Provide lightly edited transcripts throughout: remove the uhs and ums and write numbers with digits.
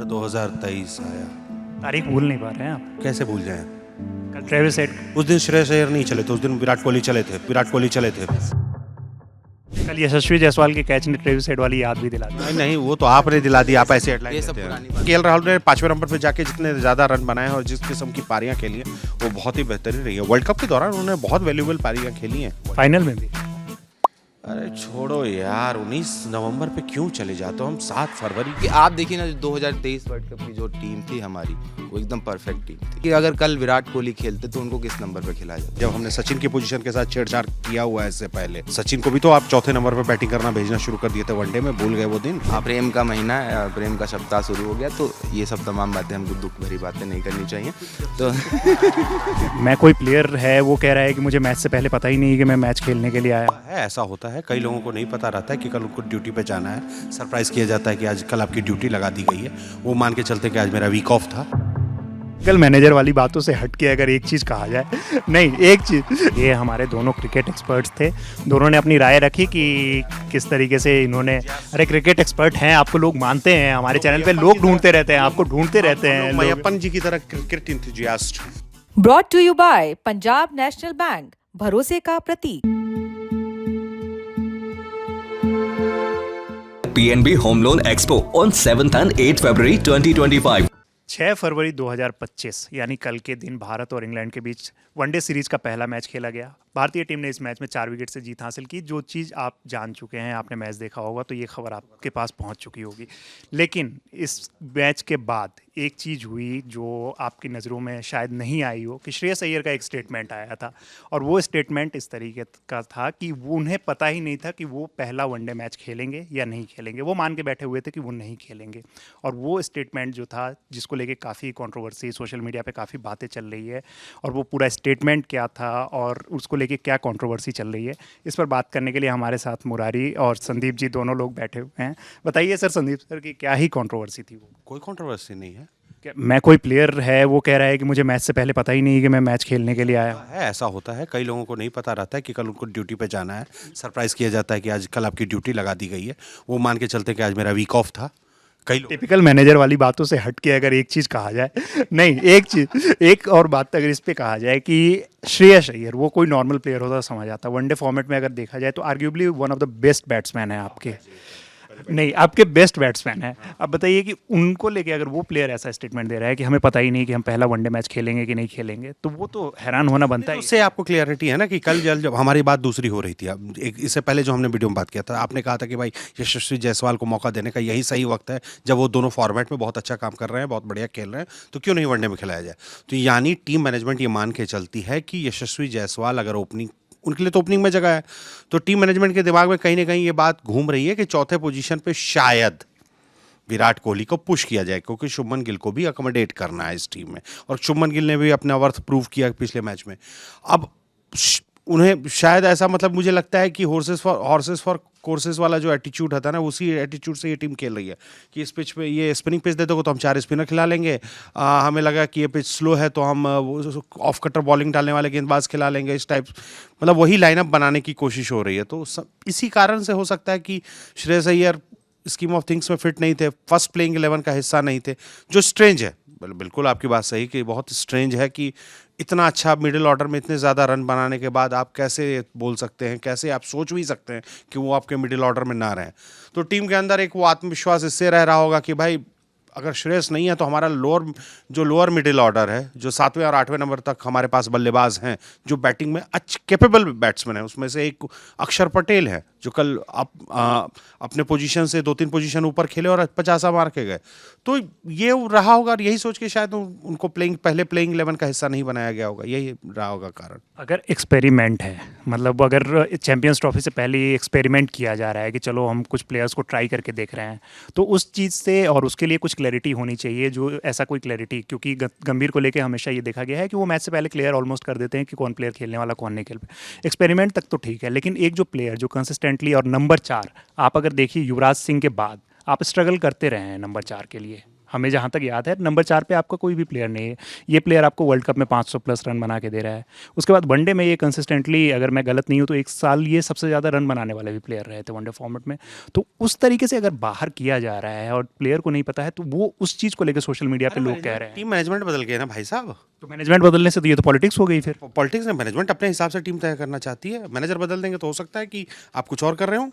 2023 आया। तारीख भूल नहीं पा रहे हैं आप? कैसे भूल जाएं? कल ट्रेविस हेड, उस दिन श्रेयस अय्यर नहीं चले थे, उस दिन विराट कोहली चले थे। कल यशस्वी जायसवाल के कैच ने ट्रेविस हेड वाली याद भी दिला दी। नहीं, वो तो आपने दिला दी, आप ऐसे हेडलाइन देते हैं। केएल राहुल ने 5वें नंबर पे जाके जितने ज़्यादा रन बनाए और जिस किस्म की पारियां खेली हैं वो बहुत ही बेहतरीन रही है। वर्ल्ड कप के दौरान उन्होंने बहुत वैल्यूएबल पारियां खेली हैं। फाइनल में भी। अरे छोड़ो यार, 19 नवंबर पे क्यों चले जाते हो? हम 7 फरवरी कि आप देखिए ना, 2023 वर्ल्ड कप की जो टीम थी हमारी, वो एकदम परफेक्ट टीम थी कि अगर कल विराट कोहली खेलते तो उनको किस नंबर पे खिलाया जाता। जब हमने सचिन की पोजीशन के साथ छेड़छाड़ किया हुआ है इससे पहले, सचिन को भी तो आप चौथे नंबर पे बैटिंग करना भेजना शुरू कर दिए थे वनडे में, भूल गए वो दिन? प्रेम का महीना, प्रेम का सप्ताह शुरू हो गया, तो ये सब तमाम बातें हमको दुख भरी बातें नहीं करनी चाहिए। तो मैं कोई प्लेयर है वो कह रहा है कि मुझे मैच से पहले पता ही नहीं कि मैं मैच खेलने के लिए आया है, ऐसा होता है। कई लोगों को नहीं पता रहता है कि कल उनको ड्यूटी पे जाना है। सरप्राइज किया जाता है कि आज कल आपकी ड्यूटी लगा दी गई है, वो मान के चलते कि आज मेरा वीक ऑफ था। कल मैनेजर वाली बातों से हट के अगर एक चीज़ कहा जाए, नहीं एक चीज़, ये हमारे दोनों क्रिकेट एक्सपर्ट्स थे, दोनों ने अपनी राय रखी कि किस तरीके से इन्होंने, अरे क्रिकेट एक्सपर्ट हैं, आपको लोग मानते हैं, हमारे चैनल पे लोग ढूंढते रहते हैं, आपको ढूंढते रहते हैं। मैयप्पन जी की तरह cricket enthusiast. Brought to you by Punjab National Bank, भरोसे का प्रतीक। PNB Home Loan Expo on 7th and 8th February 2025. 6 फरवरी 2025 यानी कल के दिन भारत और इंग्लैंड के बीच वनडे सीरीज का पहला मैच खेला गया। भारतीय टीम ने इस मैच में 4 विकेट से जीत हासिल की। जो चीज़ आप जान चुके हैं, आपने मैच देखा होगा तो ये खबर आपके पास पहुंच चुकी होगी। लेकिन इस मैच के बाद एक चीज़ हुई जो आपकी नज़रों में शायद नहीं आई हो, कि श्रेयस अय्यर का एक स्टेटमेंट आया था, और वो स्टेटमेंट इस तरीके का था कि वो उन्हें पता ही नहीं था कि वो पहला वनडे मैच खेलेंगे या नहीं खेलेंगे। वो मान के बैठे हुए थे कि वो नहीं खेलेंगे। और वो स्टेटमेंट जो था, जिसको लेके काफ़ी कंट्रोवर्सी सोशल मीडिया पे काफ़ी बातें चल रही है, और वो पूरा स्टेटमेंट क्या था और उसको लेके क्या कंट्रोवर्सी चल रही है, इस पर बात करने के लिए हमारे साथ मुरारी और संदीप जी दोनों लोग बैठे हुए हैं। बताइए सर, संदीप सर, की क्या ही कंट्रोवर्सी थी वो? कोई कंट्रोवर्सी नहीं है। मैं कोई प्लेयर है वो कह रहा है कि मुझे मैच से पहले पता ही नहीं कि मैं मैच खेलने के लिए आया है, ऐसा होता है। कई लोगों को नहीं पता रहता है कि कल उनको ड्यूटी पे जाना है। सरप्राइज किया जाता है कि आज कल आपकी ड्यूटी लगा दी गई है, वो मान के चलते कि आज मेरा वीक ऑफ था। कई लोग टिपिकल मैनेजर वाली बातों से हट के अगर एक चीज़ कहा जाए, नहीं एक चीज़, एक और बात अगर इस पे कहा जाए कि श्रेयस अय्यर वो कोई नॉर्मल प्लेयर होता समझ आता। वनडे फॉर्मेट में अगर देखा जाए तो arguably one of the best batsman है आपके, नहीं आपके बेस्ट बैट्समैन है। अब बताइए कि उनको लेके अगर वो प्लेयर ऐसा स्टेटमेंट दे रहा है कि हमें पता ही नहीं कि हम पहला वनडे मैच खेलेंगे कि नहीं खेलेंगे, तो वो तो हैरान होना बनता है। उससे आपको क्लियरिटी है ना कि कल जब हमारी बात दूसरी हो रही थी, अब एक इससे पहले जो हमने वीडियो में बात किया था, आपने कहा था कि भाई यशस्वी जायसवाल को मौका देने का यही सही वक्त है, जब वो दोनों फॉर्मेट में बहुत अच्छा काम कर रहे हैं, बहुत बढ़िया खेल रहे हैं, तो क्यों नहीं वनडे में खिलाया जाए। तो यानी टीम मैनेजमेंट ये मान के चलती है कि यशस्वी जायसवाल अगर ओपनिंग, उनके लिए तो ओपनिंग में जगह है, तो टीम मैनेजमेंट के दिमाग में कहीं ना कहीं ये बात घूम रही है कि चौथे पोजीशन पे शायद विराट कोहली को पुश किया जाए, क्योंकि शुभमन गिल को भी अकोमोडेट करना है इस टीम में, और शुभमन गिल ने भी अपना वर्थ प्रूव किया पिछले मैच में। अब उन्हें शायद ऐसा, मतलब मुझे लगता है कि हॉर्सेस फॉर कोर्सेज वाला जो एटीट्यूड था ना, उसी एटीट्यूड से ये टीम खेल रही है कि इस पिच पे, ये स्पिनिंग पिच दे दोगे तो हम 4 स्पिनर खिला लेंगे, हमें लगा कि ये पिच स्लो है तो हम ऑफ कटर बॉलिंग डालने वाले गेंदबाज खिला लेंगे, इस टाइप, मतलब वही लाइनअप बनाने की कोशिश हो रही है। तो इसी कारण से हो सकता है कि Shreyas Iyer scheme of things में फिट नहीं थे, फर्स्ट प्लेइंग 11 का हिस्सा नहीं थे, जो स्ट्रेंज है। बिल्कुल आपकी बात सही कि बहुत स्ट्रेंज है कि इतना अच्छा मिडिल ऑर्डर में इतने ज़्यादा रन बनाने के बाद आप कैसे बोल सकते हैं, कैसे आप सोच भी सकते हैं कि वो आपके मिडिल ऑर्डर में ना रहें। तो टीम के अंदर एक वो आत्मविश्वास इससे रह रहा होगा कि भाई अगर श्रेयस नहीं है तो हमारा लोअर मिडिल ऑर्डर है, जो 7वें और 8वें नंबर तक हमारे पास बल्लेबाज हैं जो बैटिंग में अच्छे कैपेबल बैट्समैन हैं, उसमें से एक अक्षर पटेल है जो कल अपने पोजीशन से 2-3 पोजीशन ऊपर खेले और 50 मार के गए। तो ये रहा होगा, और यही सोच के शायद उनको पहले प्लेइंग 11 का हिस्सा नहीं बनाया गया होगा, यही रहा होगा कारण। अगर एक्सपेरिमेंट है, मतलब अगर चैंपियंस ट्रॉफी से पहले ही एक्सपेरिमेंट किया जा रहा है कि चलो हम कुछ प्लेयर्स को ट्राई करके देख रहे हैं, तो उस चीज़ से और उसके लिए कुछ क्लैरिटी होनी चाहिए, जो ऐसा कोई क्लैरिटी, क्योंकि गंभीर को लेकर हमेशा ये देखा गया है कि वो मैच से पहले क्लियर ऑलमोस्ट कर देते हैं कि कौन प्लेयर खेलने वाला कौन नहीं खेल पाए। एक्सपेरिमेंट तक तो ठीक है, लेकिन एक जो प्लेयर जो कंसिस्टेंटली, और नंबर 4 आप अगर देखिए युवराज सिंह के बाद आप स्ट्रगल करते रहे हैं नंबर 4 के लिए, हमें जहाँ तक याद है नंबर 4 पे आपका कोई भी प्लेयर नहीं है। ये प्लेयर आपको वर्ल्ड कप में 500 प्लस रन बना के दे रहा है। उसके बाद वनडे में ये कंसिस्टेंटली, अगर मैं गलत नहीं हूँ तो एक साल ये सबसे ज़्यादा रन बनाने वाले भी प्लेयर रहे थे वनडे फॉर्मेट में। तो उस तरीके से अगर बाहर किया जा रहा है और प्लेयर को नहीं पता है, तो वो उस चीज़ को लेकर सोशल मीडिया पे लोग कह रहे हैं। टीम मैनेजमेंट बदल गया ना भाई साहब। तो मैनेजमेंट बदलने से तो ये तो पॉलिटिक्स हो गई फिर। पॉलिटिक्स में मैनेजमेंट अपने हिसाब से टीम तय करना चाहती है, मैनेजर बदल देंगे तो हो सकता है कि आप कुछ और कर रहे हो।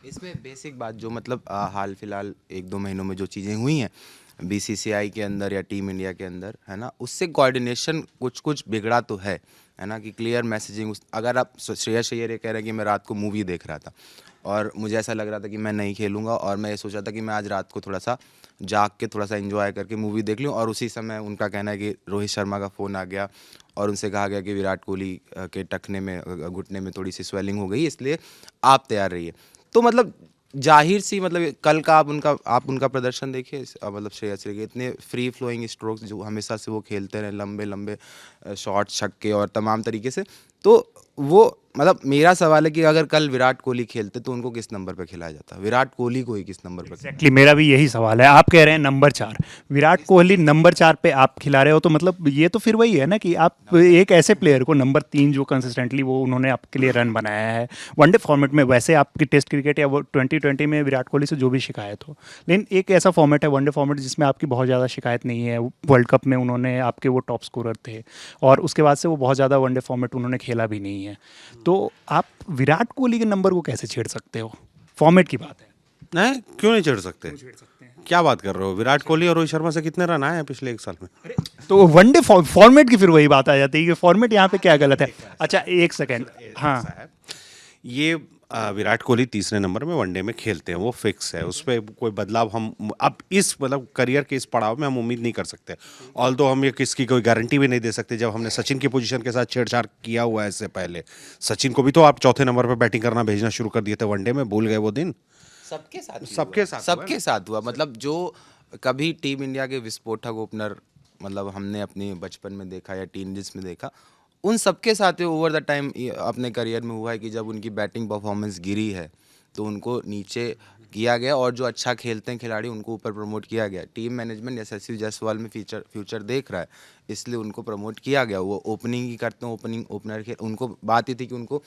इसमें बेसिक बात जो मतलब हाल फिलहाल 1-2 महीनों में जो चीज़ें हुई हैं बीसीसीआई के अंदर या टीम इंडिया के अंदर, है ना, उससे कोऑर्डिनेशन कुछ कुछ बिगड़ा तो है ना, कि क्लियर मैसेजिंग। अगर आप श्रेयस अय्यर ये कह रहे हैं कि मैं रात को मूवी देख रहा था और मुझे ऐसा लग रहा था कि मैं नहीं खेलूंगा, और मैं ये सोचा था कि मैं आज रात को थोड़ा सा जाग के थोड़ा सा एंजॉय करके मूवी देख लूँ, और उसी समय उनका कहना है कि रोहित शर्मा का फ़ोन आ गया और उनसे कहा गया कि विराट कोहली के टखने में, घुटने में थोड़ी सी स्वेलिंग हो गई, इसलिए आप तैयार रहिए। तो मतलब जाहिर सी, मतलब कल का आप उनका प्रदर्शन देखिए, मतलब श्रेयस अय्यर के इतने फ्री फ्लोइंग स्ट्रोक्स जो हमेशा से वो खेलते रहे, लंबे लंबे शॉट, छक्के और तमाम तरीके से। तो वो मतलब मेरा सवाल है कि अगर कल विराट कोहली खेलते तो उनको किस नंबर पे खिलाया जाता? विराट कोहली को ही किस नंबर पे? एग्जैक्टली मेरा भी यही सवाल है। आप कह रहे हैं नंबर 4, विराट कोहली नंबर 4 पे आप खिला रहे हो, तो मतलब ये तो फिर वही है ना कि आप एक ऐसे प्लेयर को नंबर 3 जो कंसिस्टेंटली वो उन्होंने आपके लिए रन बनाया है वनडे फॉर्मेट में। वैसे आपकी टेस्ट क्रिकेट या वो 2020 में विराट कोहली से जो भी शिकायत हो, लेकिन एक ऐसा फॉर्मेट है वनडे फॉर्मेट जिसमें आपकी बहुत ज़्यादा शिकायत नहीं है। वर्ल्ड कप में उन्होंने आपके वो टॉप स्कोरर थे और उसके बाद से वो बहुत ज़्यादा वनडे फॉर्मेट उन्होंने खेला भी नहीं है। तो आप विराट कोहली के नंबर को कैसे छेड़ सकते हो? फॉर्मेट की बात है। नहीं, क्यों नहीं चढ़ सकते? क्या बात कर रहे हो? विराट कोहली और रोहित शर्मा से कितने रन आए हैं पिछले 1 साल में? तो वनडे फॉर्मेट की फिर वही बात आ जाती है कि फॉर्मेट यहाँ पे क्या गलत है। अच्छा एक सेकेंड, हाँ, ये विराट कोहली तीसरे नंबर में वनडे में खेलते हैं, वो फिक्स है, उस पर कोई बदलाव हम अब इस मतलब करियर के इस पड़ाव में हम उम्मीद नहीं कर सकते। ऑल्दो हम ये किसकी कोई गारंटी भी नहीं दे सकते, जब हमने सचिन की पोजीशन के साथ छेड़छाड़ किया हुआ है इससे पहले। सचिन को भी तो आप चौथे नंबर पर बैटिंग करना भेजना शुरू कर दिए थे वनडे में, भूल गए वो दिन? सबके साथ हुआ। मतलब जो कभी टीम इंडिया के विस्फोटक ओपनर मतलब हमने अपने बचपन में देखा या टीनेज में देखा, उन सबके साथ ओवर द टाइम अपने करियर में हुआ है कि जब उनकी बैटिंग परफॉर्मेंस गिरी है तो उनको नीचे किया गया, और जो अच्छा खेलते हैं खिलाड़ी उनको ऊपर प्रमोट किया गया। टीम मैनेजमेंट यशस्वी जायसवाल में फ्यूचर देख रहा है, इसलिए उनको प्रमोट किया गया। वो ओपनिंग ही करते हैं, ओपनिंग ओपनर खेल। उनको बात ये थी कि उनको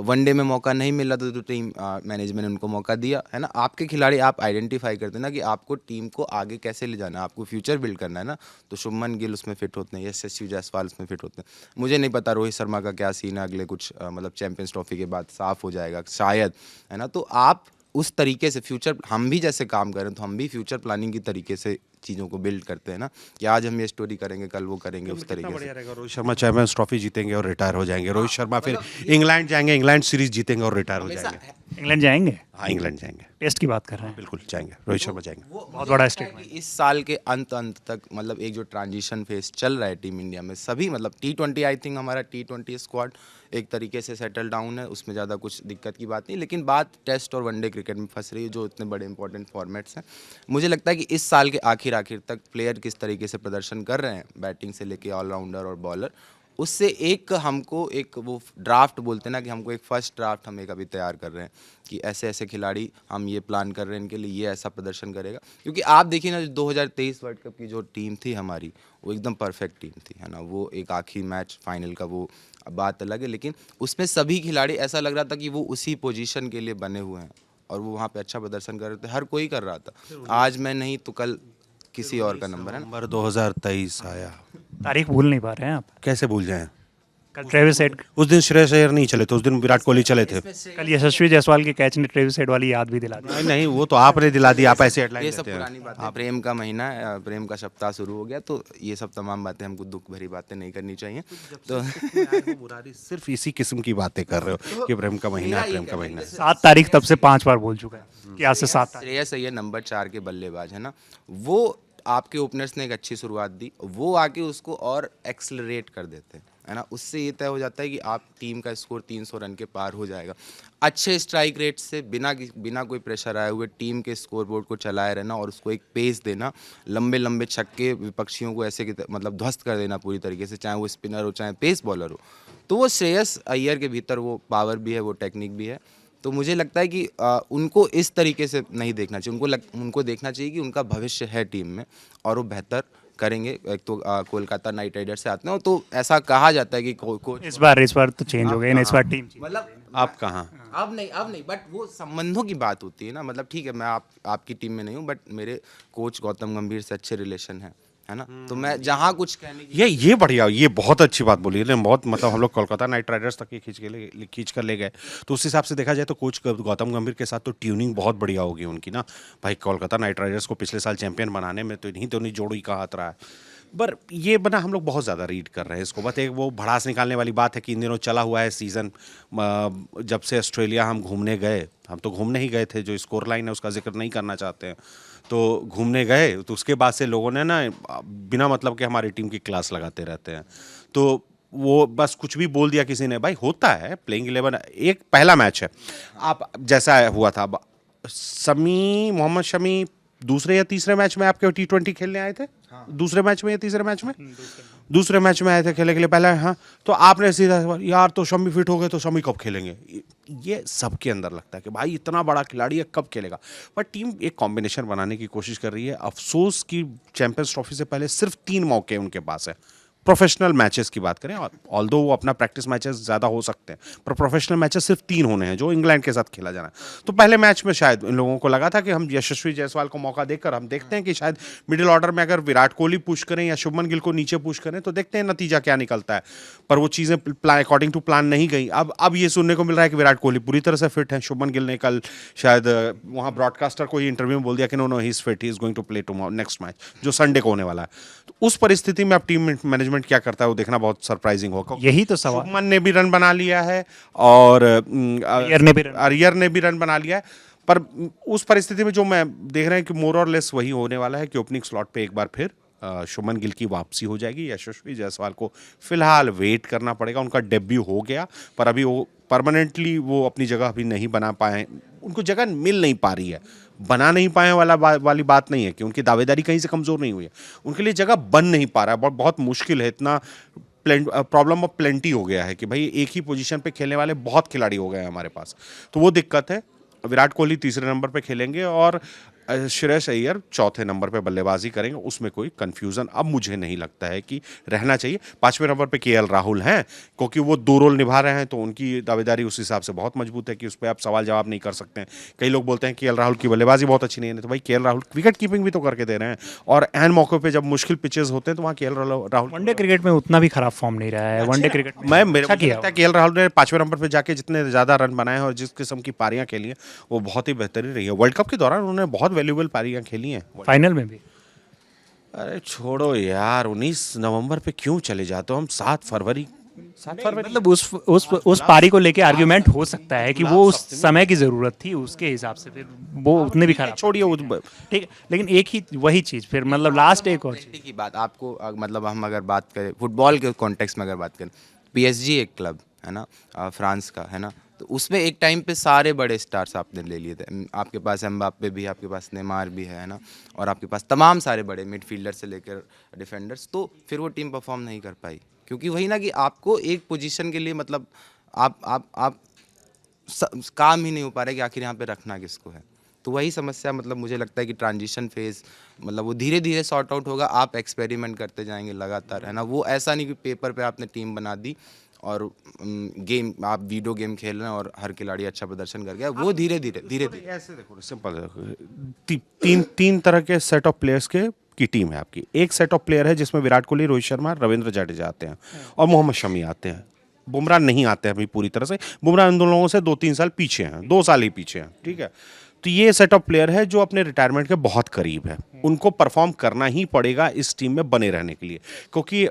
वनडे में मौका नहीं मिल रहा था, तो टीम मैनेजमेंट ने उनको मौका दिया, है ना। आपके खिलाड़ी आप आइडेंटिफाई करते हैं ना कि आपको टीम को आगे कैसे ले जाना है, आपको फ्यूचर बिल्ड करना है ना। तो शुभमन गिल उसमें फिट होते हैं, यशस्वी जायसवाल उसमें फिट होते हैं। मुझे नहीं पता रोहित शर्मा का क्या सीन है अगले कुछ मतलब चैंपियंस ट्रॉफी के बाद साफ हो जाएगा शायद, है ना। तो आप उस तरीके से फ्यूचर, हम भी जैसे काम करें तो हम भी फ्यूचर प्लानिंग की तरीके से चीज़ों को बिल्ड करते हैं ना, कि आज हम ये स्टोरी करेंगे, कल वो करेंगे, उस तरीके से। बढ़िया रहेगा। रोहित शर्मा चैंपियंस ट्रॉफी जीतेंगे और रिटायर हो जाएंगे, रोहित शर्मा फिर इंग्लैंड जाएंगे, इंग्लैंड सीरीज जीतेंगे और रिटायर हो जाएंगे। इंग्लैंड जाएंगे? हाँ, इंग्लैंड जाएंगे, टेस्ट की बात कर रहे हैं। बिल्कुल जाएंगे, रोहित शर्मा जाएंगे। बहुत बड़ा स्टेटमेंट। इस साल के अंत तक मतलब एक जो ट्रांजिशन फेज चल रहा है टीम इंडिया में, सभी मतलब T20 आई थिंक हमारा T20 स्क्वाड एक तरीके से सेटल डाउन है, उसमें ज़्यादा कुछ दिक्कत की बात नहीं। लेकिन बात टेस्ट और वनडे क्रिकेट में फंस रही है, जो इतने बड़े इंपॉर्टेंट फॉर्मेट्स हैं। मुझे लगता है कि इस साल के आखिर तक प्लेयर किस तरीके से प्रदर्शन कर रहे हैं, बैटिंग से लेके ऑलराउंडर और बॉलर, उससे एक हमको एक वो ड्राफ्ट बोलते हैं ना, कि हमको एक फर्स्ट ड्राफ्ट हम एक अभी तैयार कर रहे हैं कि ऐसे ऐसे खिलाड़ी हम ये प्लान कर रहे हैं, इनके लिए ये ऐसा प्रदर्शन करेगा। क्योंकि आप देखिए ना, 2023 वर्ल्ड कप की जो टीम थी हमारी, वो एकदम परफेक्ट टीम थी, है ना। वो एक आखिरी मैच फाइनल का वो बात अलग है, लेकिन उसमें सभी खिलाड़ी ऐसा लग रहा था कि वो उसी पोजीशन के लिए बने हुए हैं और वो वहाँ पे अच्छा प्रदर्शन कर रहे थे, हर कोई कर रहा था। आज मैं नहीं तो कल किसी और का नंबर है ना। नंबर 2023 आया, तारीख भूल नहीं पा रहे हैं आप? कैसे भूल जाएं? कल ट्रेविस हेड, उस दिन श्रेयस अय्यर नहीं चले थे, उस दिन विराट कोहली चले थे। कल यशस्वी जायसवाल के कैच ने ट्रेविस हेड वाली याद भी दिला दी। नहीं नहीं, वो तो आपने दिला दी, आप ऐसे हेडलाइन ये सब देते हैं। पुरानी बातें, प्रेम का महीना है, प्रेम का सप्ताह शुरू हो गया, तो ये सब तमाम बातें हमको दुख भरी बातें नहीं करनी चाहिए। तो मुरारी सिर्फ इसी किस्म की बातें कर रहे हो कि प्रेम का महीना है, प्रेम का महीना है। 7 तारीख तब से 5 बार बोल चुका है कि आज से 7 तारीख। श्रेयस अय्यर नंबर 4 के बल्लेबाज है ना, वो आपके ओपनर्स ने एक अच्छी शुरुआत दी, वो आके उसको और एक्सलरेट कर देते हैं, है ना। उससे ये तय हो जाता है कि आप टीम का स्कोर 300 रन के पार हो जाएगा। अच्छे स्ट्राइक रेट से बिना कोई प्रेशर आए हुए टीम के स्कोर बोर्ड को चलाए रहना और उसको एक पेस देना, लंबे लंबे छक्के विपक्षियों को ऐसे मतलब ध्वस्त कर देना पूरी तरीके से, चाहे वो स्पिनर हो चाहे पेस बॉलर हो। तो वो श्रेयस अय्यर के भीतर वो पावर भी है, वो टेक्निक भी है। तो मुझे लगता है कि उनको इस तरीके से नहीं देखना चाहिए, उनको देखना चाहिए कि उनका भविष्य है टीम में और वो बेहतर करेंगे। एक तो कोलकाता नाइट राइडर्स से आते हैं, तो ऐसा कहा जाता है कि कोच इस बार तो चेंज हो गए, इस बार टीम मतलब आप कहाँ? अब नहीं, बट वो संबंधों की बात होती है ना। मतलब ठीक है, मैं आपकी टीम में नहीं हूँ, बट मेरे कोच गौतम गंभीर से अच्छे रिलेशन है ना, तो मैं जहाँ कुछ कहने की ये बढ़िया, ये बहुत अच्छी बात बोली है। बहुत मतलब हम लोग कोलकाता नाइट राइडर्स तक ये खींच कर ले गए, तो उस हिसाब से देखा जाए तो कोच गौतम गंभीर के साथ तो ट्यूनिंग बहुत बढ़िया होगी उनकी ना। भाई कोलकाता नाइट राइडर्स को पिछले साल चैंपियन बनाने में तो नहीं जोड़ी का हाथ रहा है। पर ये बना हम लोग बहुत ज़्यादा रीड कर रहे हैं इसको। बस एक वो भड़ास निकालने वाली बात है कि इन दिनों चला हुआ है सीज़न, जब से ऑस्ट्रेलिया हम घूमने गए, हम तो घूमने ही गए थे, जो स्कोर लाइन है उसका जिक्र नहीं करना चाहते हैं, तो घूमने गए तो उसके बाद से लोगों ने ना बिना मतलब के हमारी टीम की क्लास लगाते रहते हैं। तो वो बस कुछ भी बोल दिया किसी ने, भाई होता है प्लेइंग 11, एक पहला मैच है। आप जैसा हुआ था मोहम्मद शमी दूसरे या तीसरे मैच में आपके T20 खेलने आए थे। हाँ। दूसरे मैच में या तीसरे मैच में दूसरे मैच में आए थे खेलने के लिए पहले। हाँ, तो आपने सीधा यार तो शमी फिट हो गए तो शमी कब खेलेंगे, ये सबके अंदर लगता है कि भाई इतना बड़ा खिलाड़ी है कब खेलेगा। पर टीम एक कॉम्बिनेशन बनाने की कोशिश कर रही है। अफसोस की चैंपियंस ट्रॉफी से पहले सिर्फ 3 मौके उनके पास है। प्रोफेशनल मैचेस की बात करें, ऑल्दो वो अपना प्रैक्टिस मैचेस ज़्यादा हो सकते हैं, पर प्रोफेशनल मैचेस सिर्फ 3 होने हैं जो इंग्लैंड के साथ खेला जाना है। तो पहले मैच में शायद इन लोगों को लगा था कि हम यशस्वी जायसवाल को मौका देकर हम देखते हैं कि शायद मिडिल ऑर्डर में अगर विराट कोहली पुश करें या शुभमन गिल को नीचे पुश करें तो देखते हैं नतीजा क्या निकलता है। पर वो चीज़ें अकॉर्डिंग टू प्लान नहीं गई। अब ये सुनने को मिल रहा है कि विराट कोहली पूरी तरह से फिट है। शुभमन गिल ने कल शायद वहाँ ब्रॉडकास्टर को ही इंटरव्यू में बोल दिया कि no he is fit, he is going to play tomorrow next match जो संडे को होने वाला है। तो उस परिस्थिति में अब टीम मैनेजमेंट क्या करता है वो देखना बहुत सरप्राइजिंग होगा। यही तो सवाल। शुभमन ने भी रन बना लिया है और अय्यर ने भी रन बना लिया है। पर उस परिस्थिति में जो मैं देख रहे हैं कि मोर और लेस वही होने वाला है कि ओपनिंग स्लॉट पे एक बार फिर शुभमन गिल की वापसी हो जाएगी। यशस्वी जायसवाल को फिलहाल वेट करना पड़ेगा। उनका डेब्यू हो गया पर अभी वो परमानेंटली वो अपनी जगह अभी नहीं बना पाए, उनको जगह मिल नहीं पा रही है। बना नहीं पाए वाली बात नहीं है कि उनकी दावेदारी कहीं से कमज़ोर नहीं हुई है, उनके लिए जगह बन नहीं पा रहा है। बहुत मुश्किल है, इतना प्रॉब्लम ऑफ प्लेंटी हो गया है कि भाई एक ही पोजीशन पे खेलने वाले बहुत खिलाड़ी हो गए हैं हमारे पास, तो वो दिक्कत है। विराट कोहली तीसरे नंबर पे खेलेंगे और श्रेयस अय्यर चौथे नंबर पे बल्लेबाजी करेंगे। उसमें कोई कंफ्यूजन अब मुझे नहीं लगता है कि रहना चाहिए। 5वें नंबर पे केएल राहुल हैं, क्योंकि वो 2 रोल निभा रहे हैं तो उनकी दावेदारी उस हिसाब से बहुत मजबूत है कि उस पर आप सवाल जवाब नहीं कर सकते हैं। कई लोग बोलते हैं केएल राहुल की बल्लेबाजी बहुत अच्छी नहीं है, तो भाई केएल राहुल विकेट कीपिंग भी तो करके दे रहे हैं और एन मौके पर जब मुश्किल पिचेस होते हैं तो वहाँ केएल राहुल वनडे क्रिकेट में उतना भी खराब फॉर्म नहीं रहा है। वनडे क्रिकेट में मुझे लगता है केएल राहुल ने 5वें नंबर पे जाके जितने ज़्यादा रन बनाए हैं और जिस किस्म की पारियां खेली हैं वो बहुत ही बेहतरीन रही है। वर्ल्ड कप के दौरान उन्होंने बहुत वैल्यूएबल पारियां खेली हैं, फाइनल में भी। अरे छोड़ो यार, 19 नवंबर पे क्यों चले जाते हो हम? 7 फरवरी मतलब उस पारी को लेके आर्ग्यूमेंट हो सकता है कि वो उस समय की जरूरत थी, उसके हिसाब से फिर वो उतने भी खराब। छोड़िए ठीक है, लेकिन एक ही वही चीज फिर मतलब लास्ट एक और की बात आपको मतलब हम अगर बात करें फुटबॉल के कॉन्टेक्स्ट में, अगर बात करें पीएसजी एक क्लब है ना फ्रांस का है ना, तो उसमें एक टाइम पे सारे बड़े स्टार्स आपने ले लिए थे। आपके पास एम्बाप्पे भी है, आपके पास नेमार भी है ना, और आपके पास तमाम सारे बड़े मिडफील्डर से लेकर डिफेंडर्स। तो फिर वो टीम परफॉर्म नहीं कर पाई, क्योंकि वही ना कि आपको एक पोजीशन के लिए मतलब आप काम ही नहीं हो पा रहे कि आखिर यहाँ पे रखना किसको है। तो वही समस्या मतलब मुझे लगता है कि ट्रांजिशन फेज़ मतलब वो धीरे धीरे सॉर्ट आउट होगा। आप एक्सपेरिमेंट करते जाएंगे लगातार है ना, वो ऐसा नहीं कि पेपर पे आपने टीम बना दी और गेम आप वीडियो गेम खेल रहे हैं और हर खिलाड़ी अच्छा प्रदर्शन कर गया। वो धीरे धीरे ऐसे देखो सिंपल तीन तरह के सेट ऑफ प्लेयर्स की टीम है आपकी। एक सेट ऑफ प्लेयर है जिसमें विराट कोहली, रोहित शर्मा, रविंद्र जडेजा आते हैं और मोहम्मद शमी आते हैं। बुमराह नहीं आते हैं अभी पूरी तरह से। बुमराह इन दोनों लोगों से 2-3 साल पीछे हैं, 2 साल ही पीछे हैं, ठीक है। तो ये सेट ऑफ प्लेयर है जो अपने रिटायरमेंट के बहुत करीब है। उनको परफॉर्म करना ही पड़ेगा इस टीम में बने रहने के लिए, क्योंकि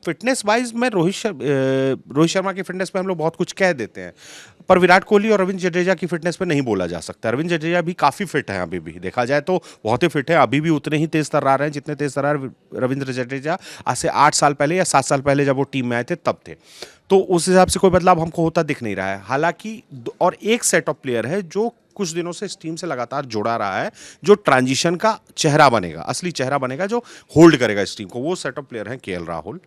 फिटनेस वाइज में रोहित शर्मा की फिटनेस पे हम लोग बहुत कुछ कह देते हैं, पर विराट कोहली और रविंद्र जडेजा की फिटनेस पे नहीं बोला जा सकता। रविंद्र जडेजा भी काफ़ी फिट हैं, अभी भी देखा जाए तो बहुत ही फिट है, अभी भी उतने ही तेज तर्रार हैं जितने तेज तर्रार रविंद्र जडेजा आज से 8 साल पहले या 7 साल पहले जब वो टीम में आए थे तब थे। तो उस हिसाब से कोई बदलाव हमको होता दिख नहीं रहा है। हालांकि और एक सेट ऑफ प्लेयर है जो कुछ दिनों से इस टीम से लगातार जुड़ा रहा है, जो ट्रांजिशन का चेहरा बनेगा, असली चेहरा बनेगा, जो होल्ड करेगा इस टीम को। वो सेट ऑफ प्लेयर हैं केएल राहुल,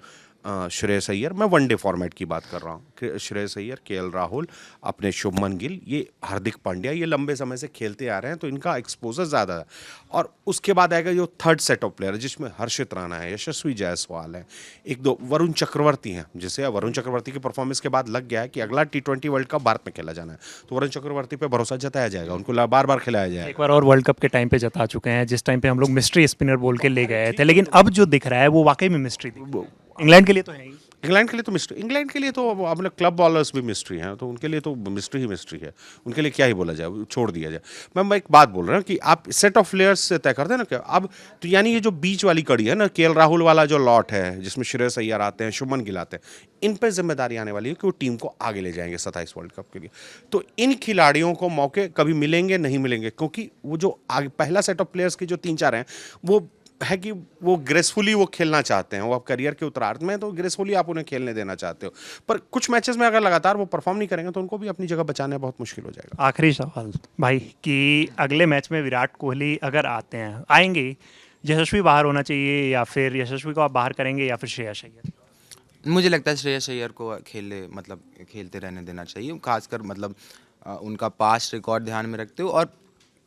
श्रेयस अय्यर, मैं वनडे फॉर्मेट की बात कर रहा हूँ, श्रेयस अय्यर, केएल राहुल, अपने शुभमन गिल, ये हार्दिक पांड्या, ये लंबे समय से खेलते आ रहे हैं तो इनका एक्सपोजर ज़्यादा है। और उसके बाद आएगा जो थर्ड सेट ऑफ प्लेयर जिसमें हर्षित राणा है, यशस्वी जायसवाल है, एक दो वरुण चक्रवर्ती हैं, जिसे वरुण चक्रवर्ती की परफॉर्मेंस के बाद लग गया है कि अगला T20 वर्ल्ड कप भारत में खेला जाना है, तो वरुण चक्रवर्ती पे भरोसा जताया जाएगा, उनको बार बार खिलाया जाएगा। एक बार और वर्ल्ड कप के टाइम पे जता चुके हैं, जिस टाइम पे हम लोग मिस्ट्री स्पिनर बोल के ले गए थे, लेकिन अब जो दिख रहा है वो वाकई में मिस्ट्री दिख रहा है। इंग्लैंड के लिए तो है ही। इंग्लैंड के लिए तो मिस्ट्री, इंग्लैंड के लिए तो अपने क्लब बॉलर्स भी मिस्ट्री हैं, तो उनके लिए तो मिस्ट्री ही मिस्ट्री है, उनके लिए क्या ही बोला जाए, छोड़ दिया जाए। मैं एक बात बोल रहा हूँ कि आप सेट ऑफ प्लेयर्स से तय करते हैं ना क्या अब, तो यानी ये जो बीच वाली कड़ी है ना, केएल राहुल वाला जो लॉट है जिसमें श्रेयस अय्यर आते हैं, शुभमन गिल आते हैं, इन पर जिम्मेदारी आने वाली है कि वो टीम को आगे ले जाएंगे 27 वर्ल्ड कप के लिए। तो इन खिलाड़ियों को मौके कभी मिलेंगे नहीं मिलेंगे, क्योंकि वो जो आगे पहला सेट ऑफ प्लेयर्स के जो 3-4 हैं वो है कि वो ग्रेसफुली वो खेलना चाहते हैं, वो अब करियर के उत्तरार्ध में तो ग्रेसफुली आप उन्हें खेलने देना चाहते हो, पर कुछ मैचेस में अगर लगातार वो परफॉर्म नहीं करेंगे तो उनको भी अपनी जगह बचाना बहुत मुश्किल हो जाएगा। आखिरी सवाल भाई कि अगले मैच में विराट कोहली अगर आते हैं, आएंगे, यशस्वी बाहर होना चाहिए या फिर यशस्वी को आप बाहर करेंगे या फिर श्रेयस अय्यर? मुझे लगता है श्रेयस अय्यर को खेलते रहने देना चाहिए, खासकर उनका पास्ट रिकॉर्ड ध्यान में रखते हो, और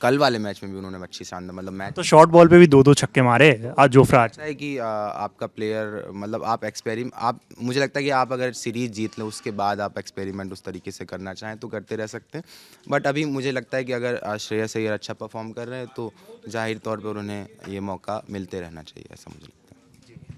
कल वाले मैच में भी उन्होंने अच्छी शानदार मैच तो शॉर्ट बॉल पे भी 2-2 छक्के मारे आज जोफ्रा। ऐसा है कि आपका प्लेयर आप मुझे लगता है कि आप अगर सीरीज जीत लें उसके बाद आप एक्सपेरिमेंट उस तरीके से करना चाहें तो करते रह सकते हैं, बट अभी मुझे लगता है कि अगर श्रेयस अय्यर अच्छा परफॉर्म कर रहे हैं तो जाहिर तौर पर उन्हें ये मौका मिलते रहना चाहिए, ऐसा मुझे लगता है।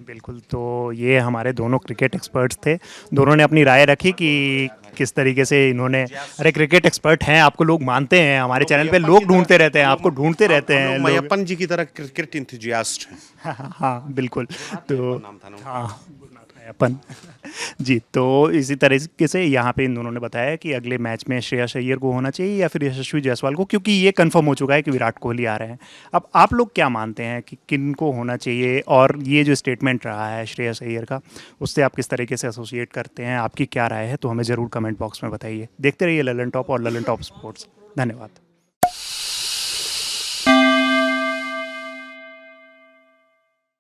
बिल्कुल, तो ये हमारे दोनों क्रिकेट एक्सपर्ट्स थे, दोनों ने अपनी राय रखी कि किस तरीके से इन्होंने, अरे क्रिकेट एक्सपर्ट हैं, आपको लोग मानते हैं, हमारे चैनल पे लोग ढूंढते रहते हैं, आपको ढूंढते रहते हैं लोग। मयप्पन जी की तरह क्रिकेट इंथुजियास्ट हैं। हाँ बिल्कुल, तो नाम था ना हाँ अपन जी, तो इसी तरीके से यहाँ पे इन दोनों ने बताया कि अगले मैच में श्रेयस अय्यर को होना चाहिए या फिर यशस्वी जायसवाल को, क्योंकि ये कंफर्म हो चुका है कि विराट कोहली आ रहे हैं। अब आप लोग क्या मानते हैं कि किन को होना चाहिए, और ये जो स्टेटमेंट रहा है श्रेयस अय्यर का, उससे आप किस तरीके से एसोसिएट करते हैं, आपकी क्या राय है, तो हमें ज़रूर कमेंट बॉक्स में बताइए। देखते रहिए ललन टॉप और ललन टॉप स्पोर्ट्स। धन्यवाद।